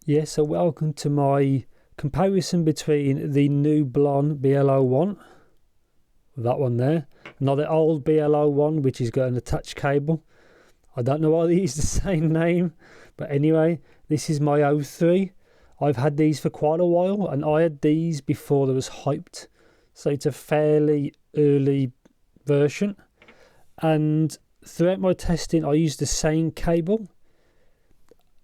Yeah, so welcome to my comparison between the new Blon BL-01, that one there, not the old BL-01 which has got an attached cable. I don't know why they use the same name, but anyway, this is my 03. I've had these for quite a while, and I had these before they was hyped, so it's a fairly early version. And throughout my testing I used the same cable,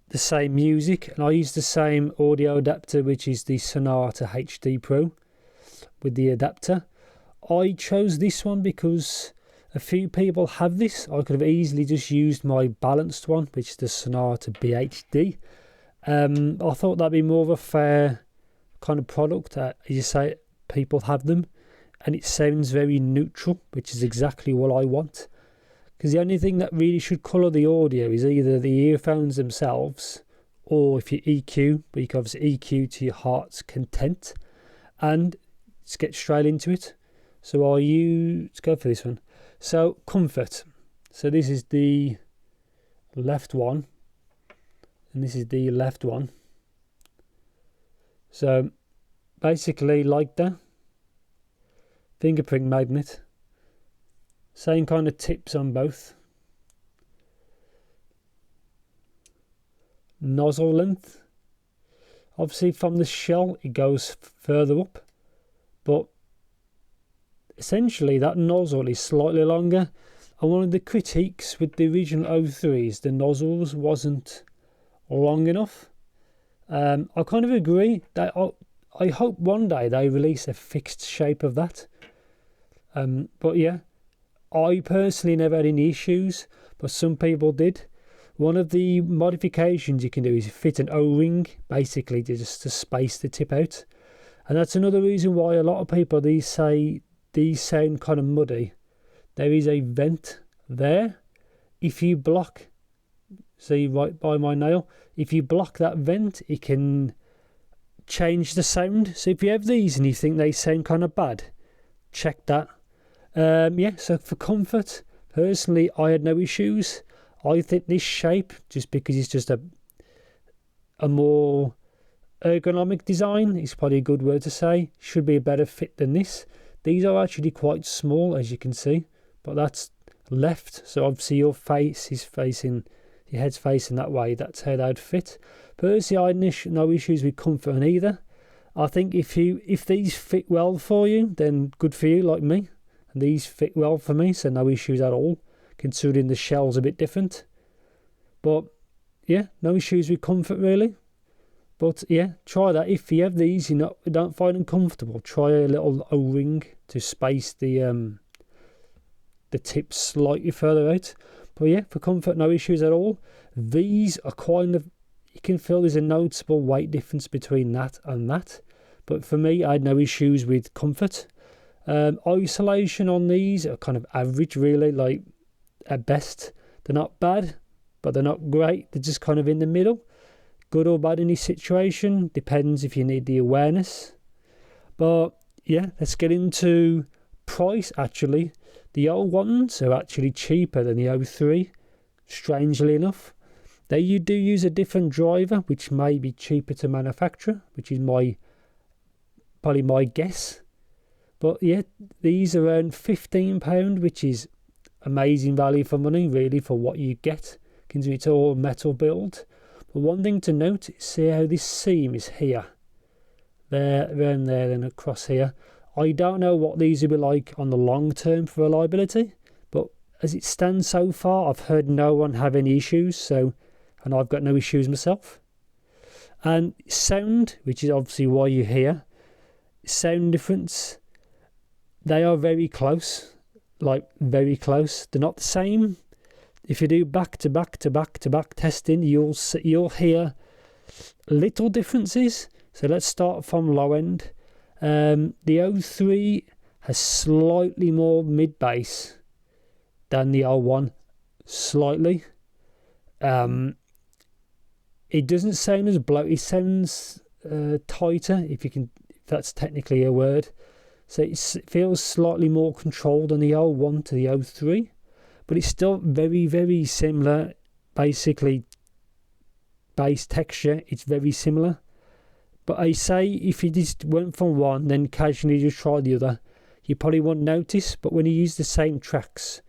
the same music, and I used the same audio adapter, which is the Sonata HD Pro with the adapter. I chose this one because a few people have this. I could have easily just used my balanced one, which is the Sonata BHD. I thought that'd be more of a fair kind of product. As you say, people have them, and it sounds very neutral, which is exactly what I want. Because the only thing that really should colour the audio is either the earphones themselves, or if you EQ, but you can obviously EQ to your heart's content. And let's get straight into it. So let's go for this one. So comfort. So this is the left one, and this is the left one. So basically like that. Fingerprint magnet. Same kind of tips on both. Nozzle length. Obviously from the shell it goes further up, but essentially that nozzle is slightly longer. And one of the critiques with the original 03 is the nozzles wasn't long enough. I kind of agree that I hope one day they release a fixed shape of that. But yeah, I personally never had any issues, but some people did. One of the modifications you can do is fit an O-ring, basically just to space the tip out. And that's another reason why a lot of people, these sound kind of muddy. There is a vent there. If you block, see right by my nail, if you block that vent, it can change the sound. So if you have these and you think they sound kind of bad, check that. Yeah, so for comfort, personally, I had no issues. I think this shape, just because it's just a more ergonomic design, is probably a good word to say, should be a better fit than this. These are actually quite small, as you can see, but that's left, so obviously your head's facing that way. That's how they'd fit. Personally, I had no issues with comfort on either. I think if these fit well for you, then good for you, like me. And these fit well for me, so no issues at all, considering the shell's a bit different. But yeah, no issues with comfort really. But yeah, try that. If you have these, you don't find them comfortable, try a little O-ring to space the tips slightly further out. But yeah, for comfort, no issues at all. These are kind of, you can feel there's a noticeable weight difference between that and that. But for me, I had no issues with comfort. Isolation on these are kind of average really, like at best. They're not bad, but they're not great. They're just kind of in the middle. Good or bad in this situation, depends if you need the awareness. But yeah, let's get into price. Actually, the old ones are actually cheaper than the 03, strangely enough. You do use a different driver, which may be cheaper to manufacture, which is probably my guess. But yeah, these are around £15, which is amazing value for money, really, for what you get, considering it's all metal build. But one thing to note is see how this seam is here, there, around there, and across here. I don't know what these will be like on the long term for reliability, but as it stands so far, I've heard no one have any issues, and I've got no issues myself. And sound, which is obviously why you're here, sound difference, they are very close, like very close. They're not the same. If you do back to back testing, you'll hear little differences. So let's start from low end. The 03 has slightly more mid bass than the 01, slightly. It doesn't sound as bloated. It sounds tighter, if that's technically a word. So it feels slightly more controlled on the 01 to the 03, but it's still very, very similar, basically bass texture, it's very similar. But I say if you just went from one, then occasionally just try the other, you probably won't notice. But when you use the same tracks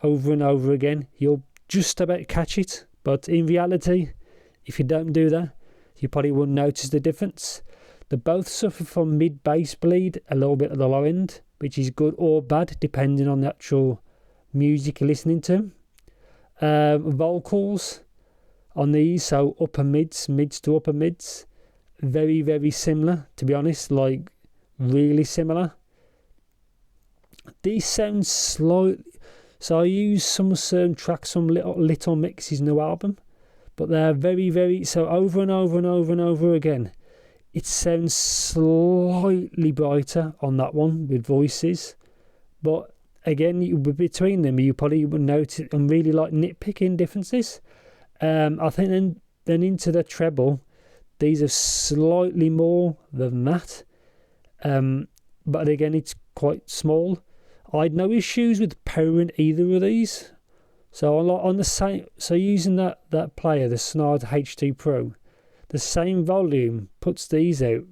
over and over again, you'll just about catch it. But in reality, if you don't do that, you probably won't notice the difference. They both suffer from mid-bass bleed, a little bit at the low end, which is good or bad depending on the actual music you're listening to. Vocals on these, so upper mids to upper mids, very, very similar, to be honest, like really similar. These sound slightly, so I use some certain tracks, some little mixes in the album, but they're very, very, so over and over and over and over again, it sounds slightly brighter on that one with voices, but again, between them, you probably would notice and really like nitpicking differences. I think then into the treble, these are slightly more than that, but again, it's quite small. I had no issues with powering either of these. So on the same, so using that player, the Snard H2 Pro, the same volume puts these out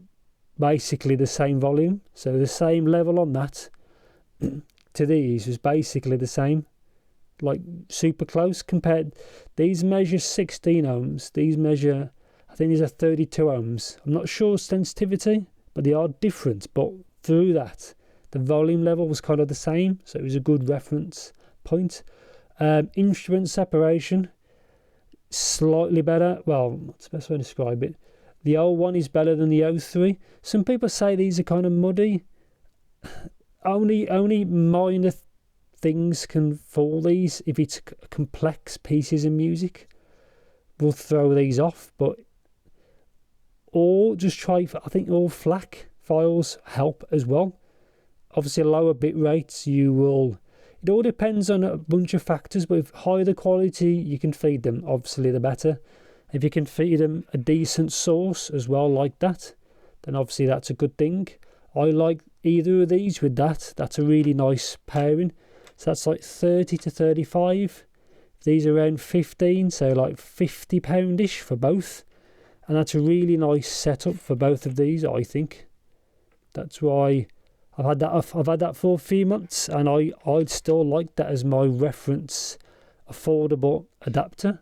basically the same volume. So the same level on that to these was basically the same, like super close compared. These measure 16 ohms. These measure, I think these are 32 ohms. I'm not sure sensitivity, but they are different. But through that, the volume level was kind of the same, so it was a good reference point. Instrument separation, slightly better. Well, what's the best way to describe it? The 01 is better than the 03. Some people say these are kind of muddy. Only minor things can fool these. If it's complex pieces of music, we'll throw these off. But or just try, I think all FLAC files help as well. Obviously, lower bit rates, you will. It all depends on a bunch of factors, but if higher the quality you can feed them, obviously the better. If you can feed them a decent source as well, like that, then obviously that's a good thing. I like either of these with that. That's a really nice pairing. So that's like 30 to 35. These are around 15, so like £50-ish for both. And that's a really nice setup for both of these, I think. That's why I've had that for a few months, and I'd still like that as my reference affordable adapter.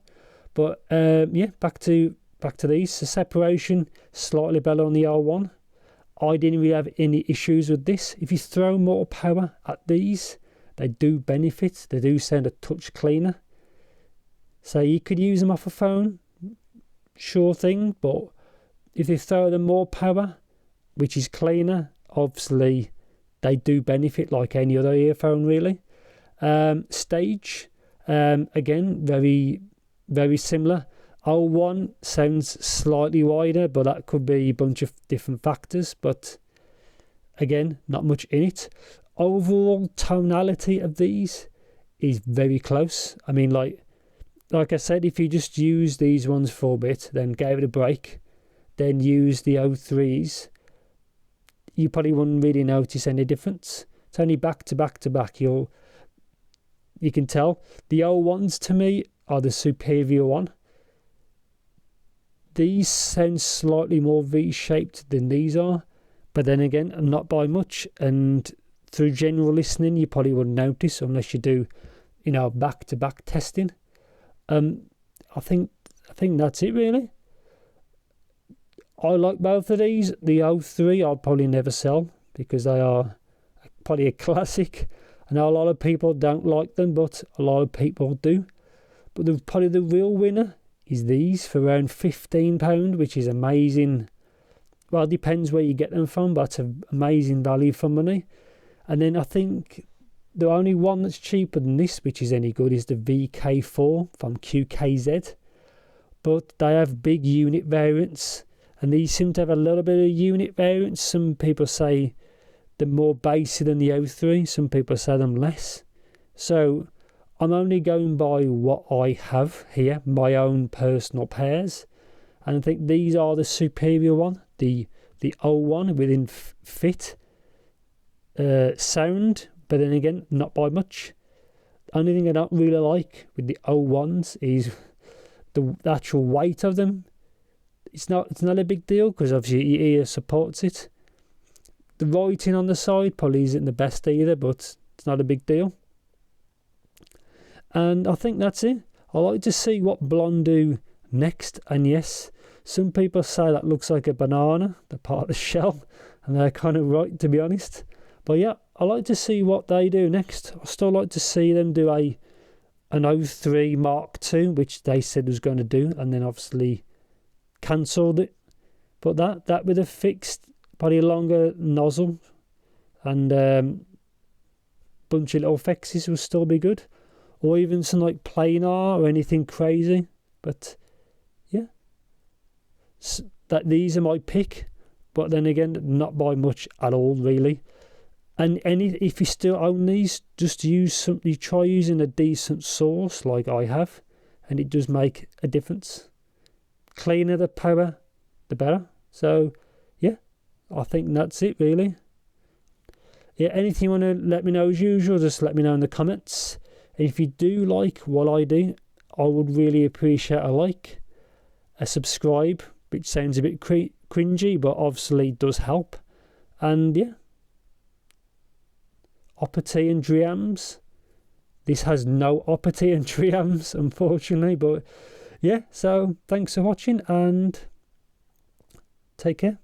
But yeah, back to these. The separation slightly better on the R1. I didn't really have any issues with this. If you throw more power at these, they do benefit. They do sound a touch cleaner. So you could use them off a phone, sure thing. But if you throw them more power, which is cleaner, obviously they do benefit like any other earphone, really. Stage, again, very, very similar. 01 sounds slightly wider, but that could be a bunch of different factors. But again, not much in it. Overall tonality of these is very close. I mean, like I said, if you just use these ones for a bit, then give it a break, then use the 03s, you probably wouldn't really notice any difference. It's only back to back to back you can tell. The 01s to me are the superior one. These sound slightly more V-shaped than these are, but then again, not by much. And through general listening, you probably wouldn't notice unless you do, back to back testing. I think that's it really. I like both of these. The 03 I'll probably never sell because they are probably a classic. I know a lot of people don't like them, but a lot of people do. But probably the real winner is these for around £15, which is amazing. Well, it depends where you get them from, but it's an amazing value for money. And then I think the only one that's cheaper than this, which is any good, is the VK4 from QKZ. But they have big unit variants. And these seem to have a little bit of unit variance. Some people say they're more bassy than the 03. Some people say them less. So I'm only going by what I have here, my own personal pairs. And I think these are the superior one. The 01 within fit, sound, but then again, not by much. The only thing I don't really like with the 01s is the actual weight of them. it's not a big deal because obviously your ear supports it. The writing on the side probably isn't the best either, but it's not a big deal. And I think that's it. I like to see what Blon do next. And yes, some people say that looks like a banana, the part of the shell, and they're kind of right, to be honest. But yeah, I like to see what they do next. I still like to see them do an 03 Mark II, which they said was going to do, and then obviously cancelled it. But that with a fixed, probably longer nozzle and bunch of little fexes will still be good. Or even some like planar or anything crazy. But yeah, these are my pick. But then again, not by much at all, really. And if you still own these, just try using a decent source like I have, and it does make a difference. Cleaner the power, the better. So yeah, I think that's it really. Yeah, anything you want to let me know as usual, just let me know in the comments. And if you do like what I do, I would really appreciate a like, a subscribe, which sounds a bit cringy, but obviously does help. And yeah, Opporty and Driams. This has no Opporty and Driams, unfortunately, but yeah, so thanks for watching and take care.